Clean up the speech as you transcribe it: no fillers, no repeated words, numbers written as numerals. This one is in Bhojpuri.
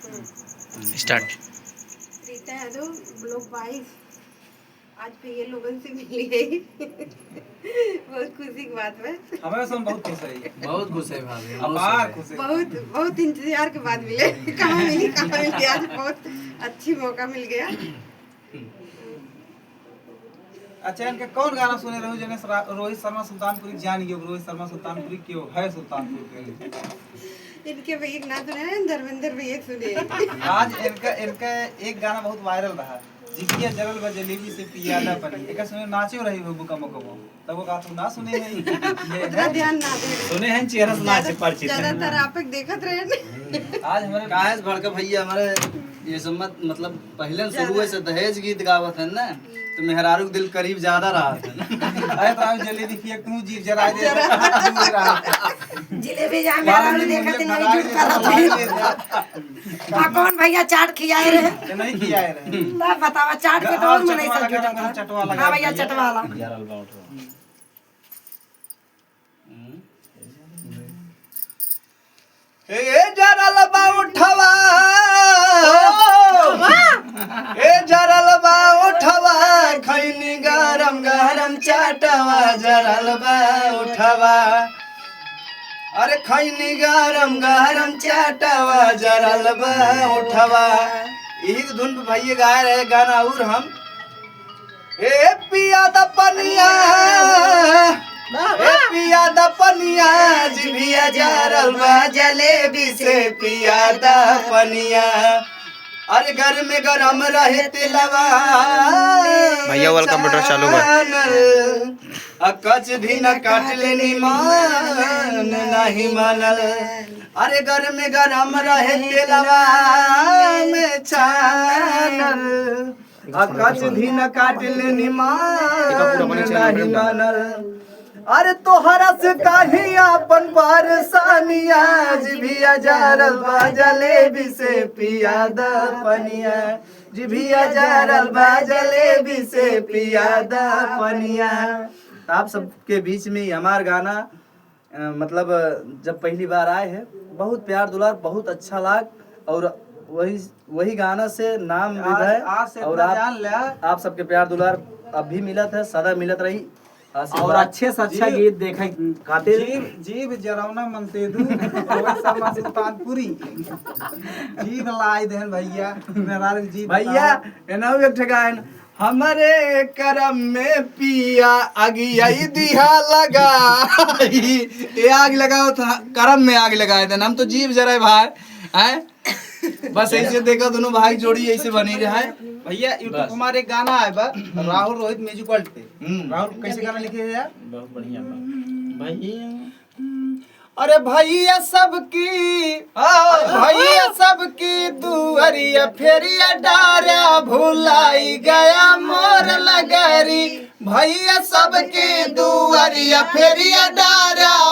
स्टार्ट। रीता यादव ब्लॉक 22 आज पे ये लोगों से मिली है। बहुत खुशी की बात है। हमें सब बहुत खुश है, बहुत खुश है भाभी, अपार खुश है। बहुत बहुत इंतजार के बाद मिले। कहाँ मिली आज बहुत अच्छी मौका मिल गया। अच्छा, इनके कौन गाना सुने रहो जने रोहित शर्मा सुल्तानपुरी जान गयो? रोहित शर्मा सुल्तानपुरी क्यों है सुल्तानपुर के लिए? इनके भैया ना सुने हैं, धर्मेंद्र भैया सुने। आज इनका एक गाना बहुत वायरल रहा, जिकिया जरल बा जलेबी से पियादा पानी। एक सुने नाचो रही हो बुका मकबो, तब वो गाना ना सुने है। उतना ध्यान ना दे। सुने हैं चेहरा से नाचे परिचित हैं। ज्यादातर आप एक देखत रहे। आज हमारे काहेस भड़का भैया हमारे ये सब मतलब पहले शुरू से दहेज गीत गावत है ना, तो मेहरारू के दिल करीब ज्यादा रहा था। अरे तो हम जलेबी पिए क्यों जीव जरा दे जिलेबी जा मेरा देखत नहीं जुट करत। कौन भैया चाट खियाए रहे? नहीं किया है ना बतावा चाट के तो मन नहीं सब जुटा था। चटवा लगा। हां भैया चटवाला। ए जरल बा उठवा, ए जरल बा उठवा, खैनी गरम गरम चाटवा, जरल बा उठवा, अरे खैनी गरम गरम चाटवा, जरल बा उठवा। यही धुन पे भैया गाए रहे गाना। और हम ए पिया द पनिया, ए पिया द पनिया, जिभिया जरल बा जलेबी से पिया द पनिया, अरे घर में गरम रहे तिलवा। भैया वाला कंप्यूटर चालू बा। कच भी न काट लेनी मान नहीं मानल, अरे घर में गरम रहे तिलवा में छानल, कच भी न काट लेनी मान नहीं मानल, अरे तोहरा से कही अपन परेशानिया, जिभिया जरल बा जलेबी से पिया द पनिया, जिभिया जरल बा जलेबी से पिया द पनिया। तो आप सबके बीच में हमार गाना मतलब जब पहली बार आए हैं, बहुत प्यार दुलार, बहुत अच्छा लाग। और वही गाना से नाम मिला है। और आप सबके प्यार दुलार अब भी मिलत है, सदा मिलत रही। और अच्छे से अच्छा गीत देखे खातिर जीव जरौना मनतेदू रोहित शर्मा सुल्तानपुरी जीव लाई देन भैया। मेरा जीव भैया एना एक ठगान हमरे करम में पिया आगिया दिहा लगा, ये आग लगाओ था करम में आग लगाए थे। हम तो जीव जरा भाई हैं, बस ऐसे देखो दोनों भाई जोड़ी ऐसे बनी रहा है। भैया यूट्यूब हमारे एक गाना है बा राहुल रोहित म्यूजिक वर्ल्ड पे। राहुल कैसे गाना लिखे है यार? बहुत बढ़िया भैया। अरे भैया सबकी, भैया सबकी दुअरिया फेरिया डारा, भुलाई गया मोर लगरी, भैया सबकी दुअरिया फेरिया डारा,